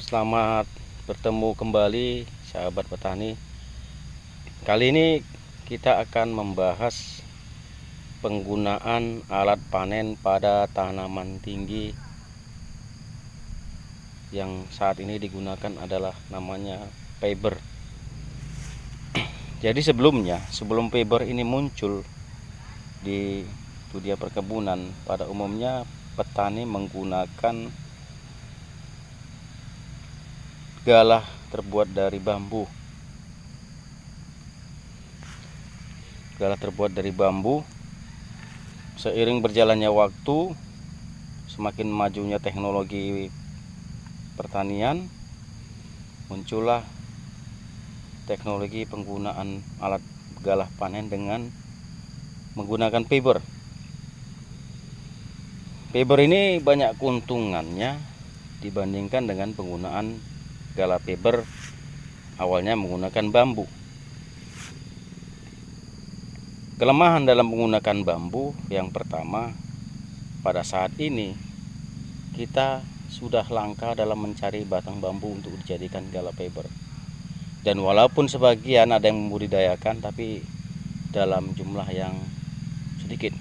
Selamat bertemu kembali sahabat petani. Kali ini kita akan membahas penggunaan alat panen pada tanaman tinggi yang saat ini digunakan adalah namanya paber. Jadi sebelum paber ini muncul di dunia perkebunan, pada umumnya petani menggunakan galah terbuat dari bambu. Galah terbuat dari bambu. Seiring berjalannya waktu, semakin majunya teknologi pertanian, muncullah teknologi penggunaan alat galah panen dengan menggunakan paber. Paber ini banyak keuntungannya dibandingkan dengan penggunaan galah paber awalnya menggunakan bambu. Kelemahan dalam menggunakan bambu yang pertama, pada saat ini kita sudah langka dalam mencari batang bambu untuk dijadikan galah paber. Dan walaupun sebagian ada yang membudidayakan, tapi dalam jumlah yang sedikit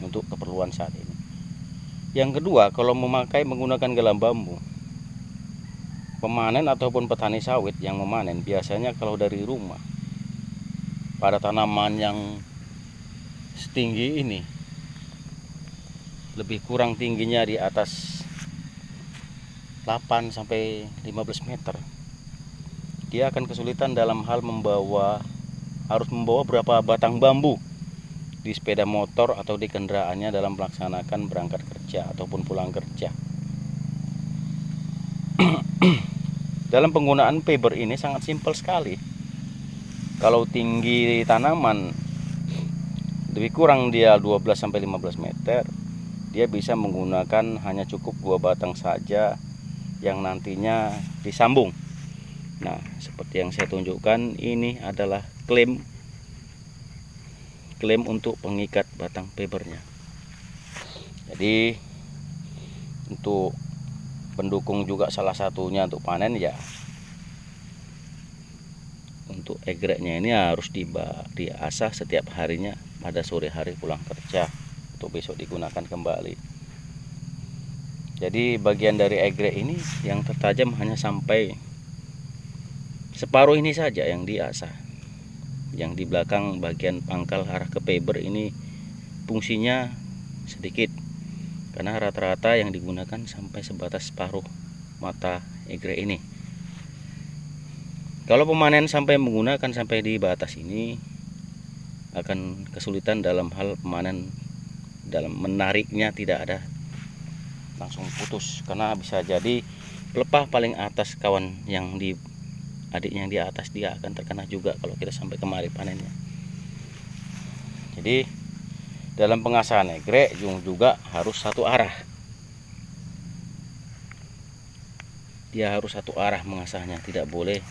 untuk keperluan saat ini. Yang kedua, kalau menggunakan galah bambu, pemanen ataupun petani sawit yang memanen biasanya kalau dari rumah pada tanaman yang setinggi ini, lebih kurang tingginya di atas 8 sampai 15 meter, dia akan kesulitan dalam hal harus membawa berapa batang bambu di sepeda motor atau di kendaraannya dalam melaksanakan berangkat kerja ataupun pulang kerja. Dalam penggunaan paber ini sangat simpel sekali. Kalau tinggi tanaman lebih kurang dia 12 sampai 15 meter, dia bisa menggunakan hanya cukup 2 batang saja yang nantinya disambung. Nah, seperti yang saya tunjukkan, ini adalah klem untuk pengikat batang pabernya. Jadi untuk pendukung juga salah satunya untuk panen, ya untuk egreknya ini harus diasah setiap harinya pada sore hari pulang kerja untuk besok digunakan kembali. Jadi bagian dari egrek ini yang tertajam hanya sampai separuh ini saja yang diasah. Yang di belakang bagian pangkal arah ke paber ini fungsinya sedikit, karena rata-rata yang digunakan sampai sebatas separuh mata egrek ini. Kalau pemanen sampai menggunakan sampai di batas ini, akan kesulitan dalam hal pemanen, dalam menariknya tidak ada langsung putus, karena bisa jadi pelepah paling atas kawan yang di adiknya yang di atas, dia akan terkena juga kalau kita sampai kemari panennya. Jadi dalam pengasahan egrek juga harus satu arah. Dia harus satu arah mengasahnya, tidak boleh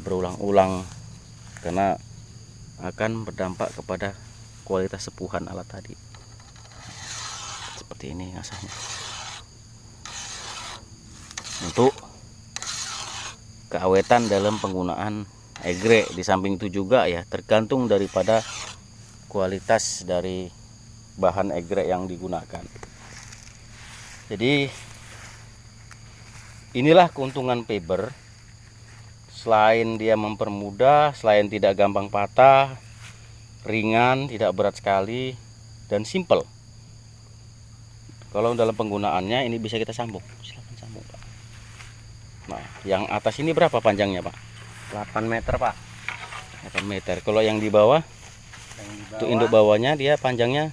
berulang-ulang, karena akan berdampak kepada kualitas sepuhan alat tadi. Seperti ini ngasahnya. Untuk keawetan dalam penggunaan egrek, di samping itu juga ya tergantung daripada kualitas dari bahan egrek yang digunakan. Jadi inilah keuntungan paber. Selain dia mempermudah, selain tidak gampang patah, ringan, tidak berat sekali, dan simple. Kalau dalam penggunaannya ini bisa kita sambung. Silakan sambung, Pak. Nah, yang atas ini berapa panjangnya, Pak? 8 meter, Pak. 8 meter. Kalau yang di bawah, untuk induk bawahnya dia panjangnya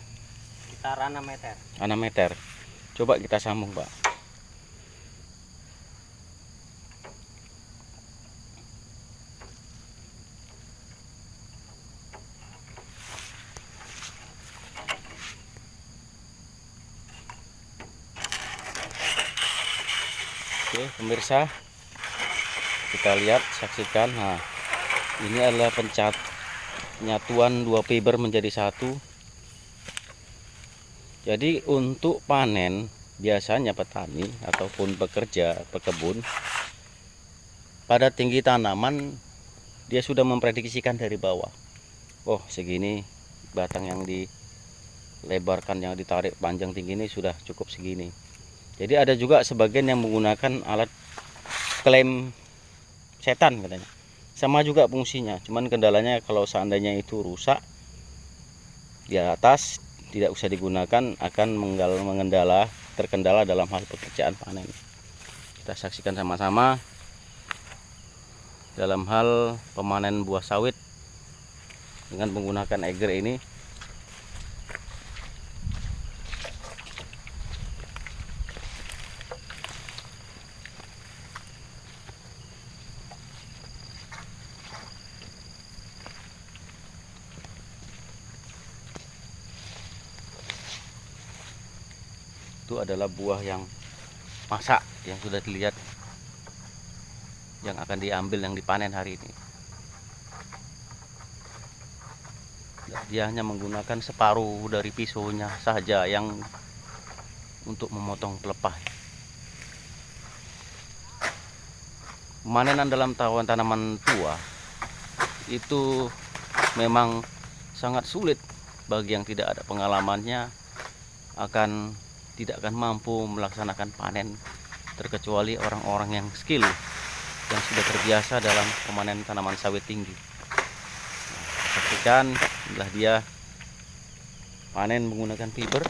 sekitar 6 meter. 6 meter. Coba kita sambung, Pak. Oke, pemirsa, kita lihat, saksikan. Nah, ini adalah penyatuan 2 paber menjadi satu. Jadi untuk panen biasanya petani ataupun pekerja pekebun pada tinggi tanaman dia sudah memprediksikan dari bawah. Oh, segini batang yang dilebarkan, yang ditarik panjang tinggi ini sudah cukup segini. Jadi ada juga sebagian yang menggunakan alat klaim setan katanya. Sama juga fungsinya, cuman kendalanya kalau seandainya itu rusak di atas tidak usah digunakan, akan terkendala dalam hal pekerjaan panen. Kita saksikan sama-sama dalam hal pemanen buah sawit dengan menggunakan eger ini. Itu adalah buah yang masak yang sudah dilihat, yang akan diambil, yang dipanen hari ini. Dia hanya menggunakan separuh dari pisaunya saja yang untuk memotong pelepah. Pemanenan dalam tanaman tua itu memang sangat sulit bagi yang tidak ada pengalamannya, tidak akan mampu melaksanakan panen, terkecuali orang-orang yang skill, yang sudah terbiasa dalam pemanen tanaman sawit tinggi. Saksikan, inilah dia panen menggunakan fiber.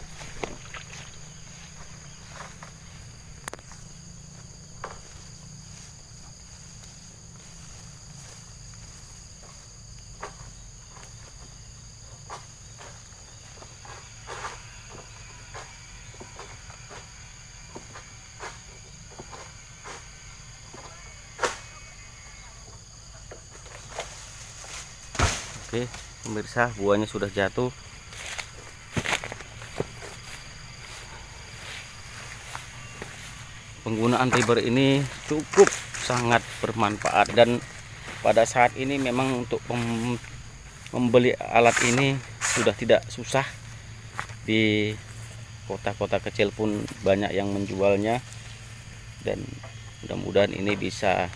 Oke, pemirsa, buahnya sudah jatuh. Penggunaan fiber ini cukup sangat bermanfaat, dan pada saat ini memang untuk membeli alat ini sudah tidak susah. Di kota-kota kecil pun banyak yang menjualnya, dan mudah-mudahan ini bisa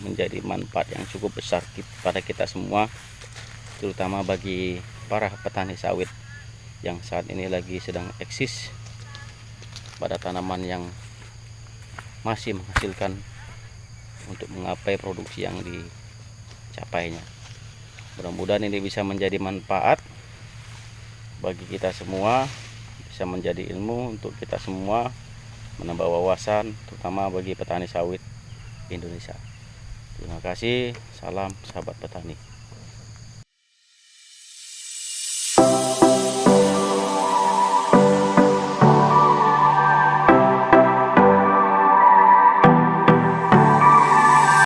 menjadi manfaat yang cukup besar pada kita semua, terutama bagi para petani sawit yang saat ini lagi sedang eksis pada tanaman yang masih menghasilkan untuk menggapai produksi yang dicapainya. Mudah-mudahan ini bisa menjadi manfaat bagi kita semua, bisa menjadi ilmu untuk kita semua, menambah wawasan terutama bagi petani sawit Indonesia. Terima kasih, salam sahabat petani.